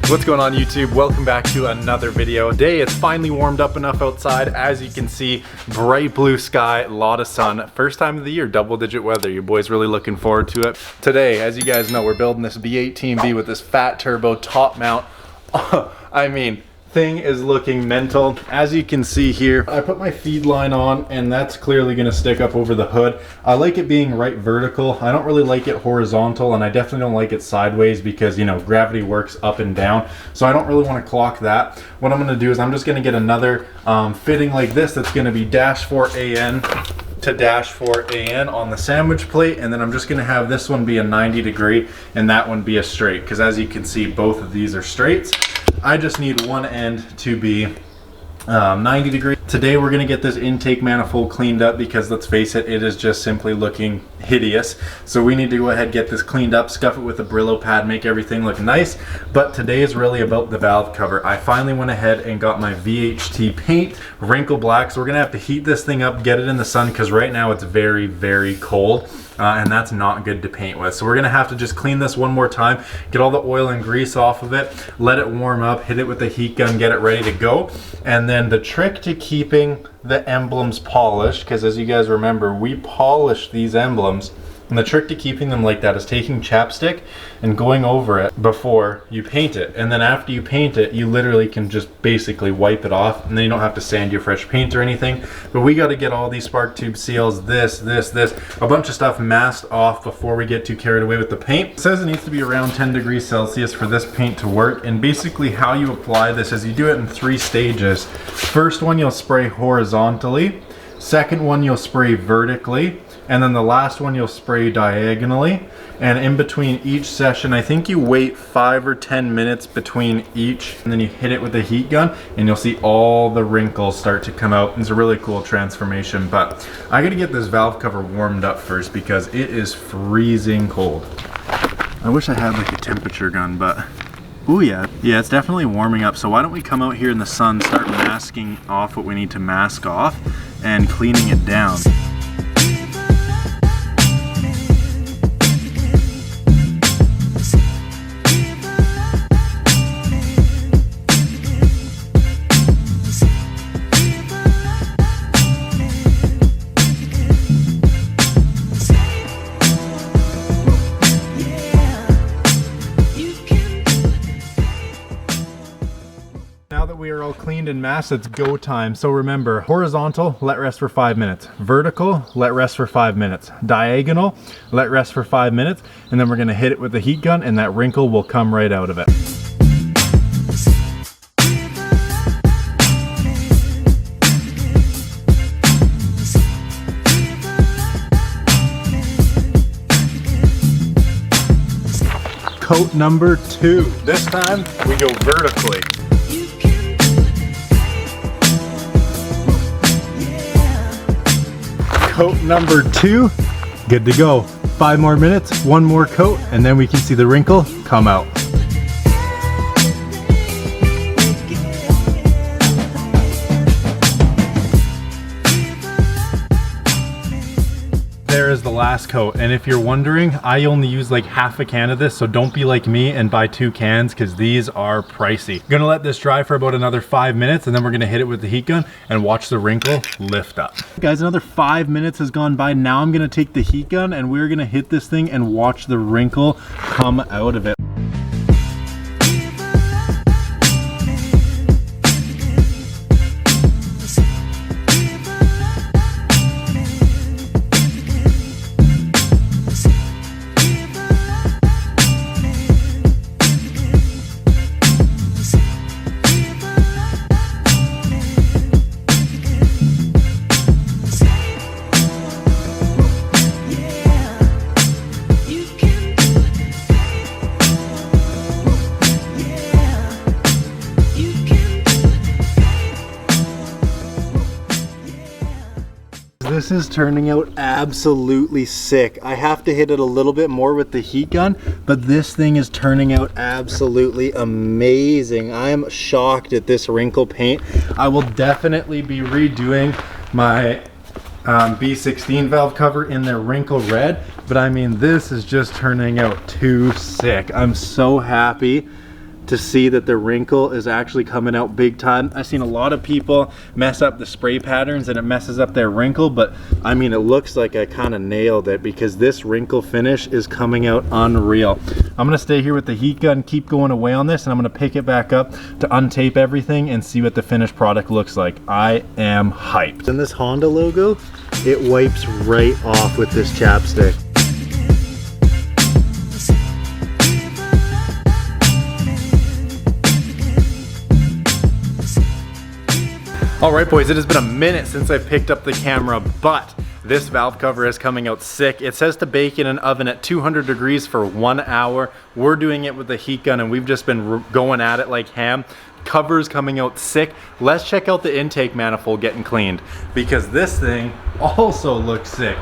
What's going on YouTube? Welcome back to another video. Today it's finally warmed up enough outside. As you can see, bright blue sky, a lot of sun. First time of the year, double-digit weather. Your boy's really looking forward to it. Today, as you guys know, we're building this V18V with this fat turbo top mount. I mean, thing is looking mental. As you can see here, I put my feed line on and that's clearly going to stick up over the hood. I like it being right vertical. I don't really like it horizontal, and I definitely don't like it sideways because, you know, gravity works up and down. So I don't really want to clock that. What I'm going to do is I'm just going to get another fitting like this that's going to be -4AN to -4AN on the sandwich plate, and then I'm just going to have this one be a 90 degree and that one be a straight, because as you can see, both of these are straights. I just need one end to be 90 degrees. Today we're going to get this intake manifold cleaned up because, let's face it, it is just simply looking hideous. So we need to go ahead and get this cleaned up, scuff it with a Brillo pad, make everything look nice. But today is really about the valve cover. I finally went ahead and got my VHT paint, Wrinkle Black. So we're going to have to heat this thing up, get it in the sun, because right now it's very, very cold. And that's not good to paint with. So we're gonna have to just clean this one more time, get all the oil and grease off of it, let it warm up, hit it with the heat gun, get it ready to go. And then the trick to keeping the emblems polished, because as you guys remember, we polished these emblems, and the trick to keeping them like that is taking chapstick and going over it before you paint it. And then after you paint it, you literally can just basically wipe it off, and then you don't have to sand your fresh paint or anything. But we got to get all these spark tube seals, this, a bunch of stuff masked off before we get too carried away with the paint. It says it needs to be around 10 degrees Celsius for this paint to work. And basically how you apply this is you do it in 3 stages. First one, you'll spray horizontally. Second one, you'll spray vertically. And then the last one you'll spray diagonally. And in between each session, I think you wait 5 or 10 minutes between each, and then you hit it with a heat gun and you'll see all the wrinkles start to come out. It's a really cool transformation, but I gotta get this valve cover warmed up first because it is freezing cold. I wish I had like a temperature gun, but ooh, yeah, it's definitely warming up. So why don't we come out here in the sun, start masking off what we need to mask off and cleaning it down. Now that we are all cleaned and masked, it's go time. So remember, horizontal, let rest for 5 minutes. Vertical, let rest for 5 minutes. Diagonal, let rest for 5 minutes. And then we're gonna hit it with the heat gun and that wrinkle will come right out of it. Coat number 2. This time we go vertically. Coat number 2, good to go. 5 more minutes, 1 more coat, and then we can see the wrinkle come out. There is the last coat, and if you're wondering, I only use like half a can of this, so don't be like me and buy 2 cans because these are pricey. Gonna let this dry for about another 5 minutes, and then we're gonna hit it with the heat gun and watch the wrinkle lift up. Guys, another 5 minutes has gone by. Now I'm gonna take the heat gun and we're gonna hit this thing and watch the wrinkle come out of it. This is turning out absolutely sick. I have to hit it a little bit more with the heat gun, but this thing is turning out absolutely amazing. I am shocked at this wrinkle paint. I will definitely be redoing my B16 valve cover in their wrinkle red, but I mean, this is just turning out too sick. I'm so happy to see that the wrinkle is actually coming out big time. I've seen a lot of people mess up the spray patterns and it messes up their wrinkle, but I mean, it looks like I kind of nailed it because this wrinkle finish is coming out unreal. I'm gonna stay here with the heat gun, keep going away on this, and I'm gonna pick it back up to untape everything and see what the finished product looks like. I am hyped. And this Honda logo, it wipes right off with this chapstick. All right, boys, it has been a minute since I picked up the camera, but this valve cover is coming out sick. It says to bake in an oven at 200 degrees for 1 hour. We're doing it with the heat gun and we've just been going at it like ham. Cover's coming out sick. Let's check out the intake manifold getting cleaned because this thing also looks sick.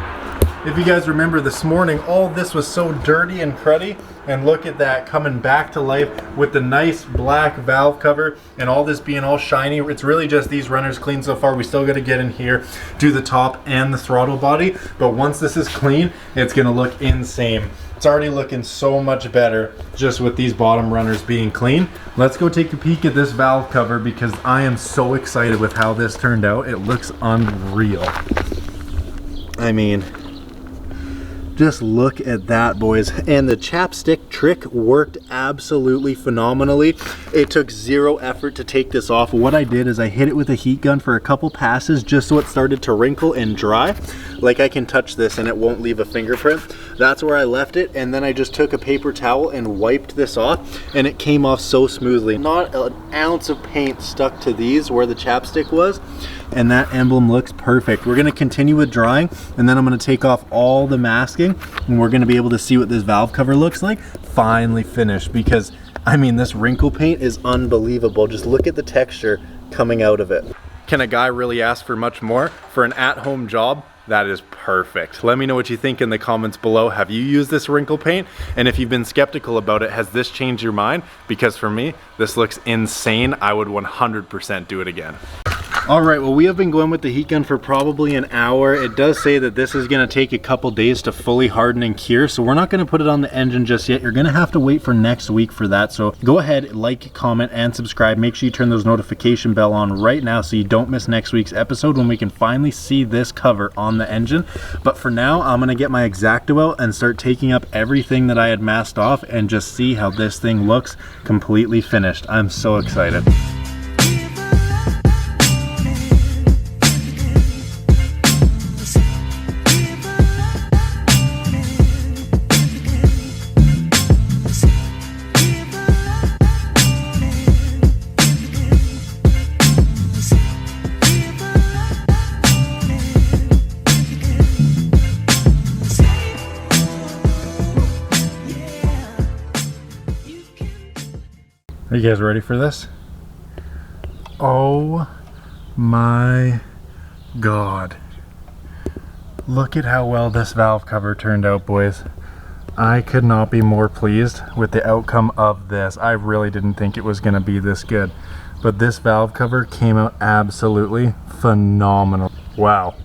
If you guys remember this morning, all this was so dirty and cruddy, and look at that coming back to life with the nice black valve cover and all this being all shiny. It's really just these runners clean so far. We still got to get in here, do the top and the throttle body, but once this is clean, it's gonna look insane. It's already looking so much better just with these bottom runners being clean. Let's go take a peek at this valve cover because I am so excited with how this turned out. It looks unreal. I mean, just look at that, boys. And the chapstick trick worked absolutely phenomenally. It took zero effort to take this off. What I did is I hit it with a heat gun for a couple passes just so it started to wrinkle and dry. Like I can touch this and it won't leave a fingerprint. That's where I left it, and then I just took a paper towel and wiped this off and it came off so smoothly. Not an ounce of paint stuck to these where the chapstick was, and that emblem looks perfect. We're gonna continue with drying and then I'm gonna take off all the masking and we're gonna be able to see what this valve cover looks like finally finished, because I mean, this wrinkle paint is unbelievable. Just look at the texture coming out of it. Can a guy really ask for much more? For an at-home job, that is perfect. Let me know what you think in the comments below. Have you used this wrinkle paint? And if you've been skeptical about it, has this changed your mind? Because for me, this looks insane. I would 100% do it again. All right, well, we have been going with the heat gun for probably an hour. It does say that this is gonna take a couple days to fully harden and cure, so we're not gonna put it on the engine just yet. You're gonna have to wait for next week for that. So go ahead, like, comment, and subscribe. Make sure you turn those notification bell on right now so you don't miss next week's episode when we can finally see this cover on the engine. But for now, I'm gonna get my X-Acto out and start taking up everything that I had masked off and just see how this thing looks completely finished. I'm so excited. Are you guys ready for this? Oh my God. Look at how well this valve cover turned out, boys. I could not be more pleased with the outcome of this. I really didn't think it was gonna be this good, but this valve cover came out absolutely phenomenal. Wow.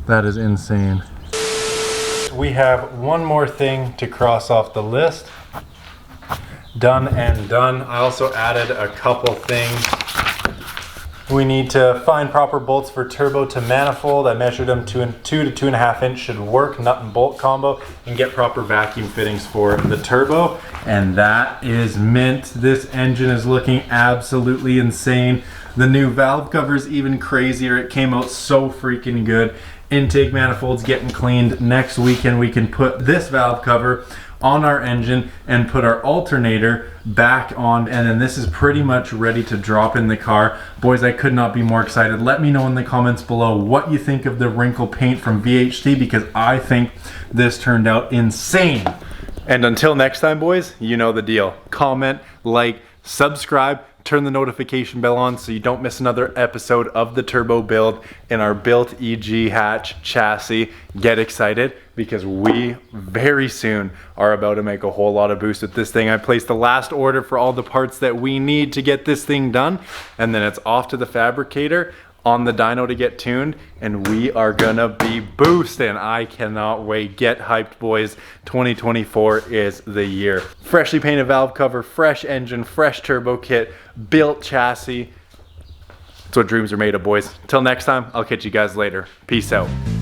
That is insane. We have one more thing to cross off the list. Done and done. I also added a couple things. We need to find proper bolts for turbo to manifold. I measured them 2 to 2.5 inch should work, nut and bolt combo, and get proper vacuum fittings for the turbo. And that is mint. This engine is looking absolutely insane. The new valve cover is even crazier. It came out so freaking good. Intake manifolds getting cleaned. Next weekend we can put this valve cover on our engine and put our alternator back on, and then this is pretty much ready to drop in the car. Boys, I could not be more excited. Let me know in the comments below what you think of the wrinkle paint from VHT, because I think this turned out insane. And until next time, boys, you know the deal. Comment, like, subscribe, turn the notification bell on so you don't miss another episode of the turbo build in our built EG hatch chassis. Get excited because we very soon are about to make a whole lot of boost with this thing. I placed the last order for all the parts that we need to get this thing done, and then it's off to the fabricator on the dyno to get tuned, and we are gonna be boosting. I cannot wait. Get hyped, boys. 2024 is the year. Freshly painted valve cover, fresh engine, fresh turbo kit, built chassis. That's what dreams are made of, boys. Till next time, I'll catch you guys later. Peace out.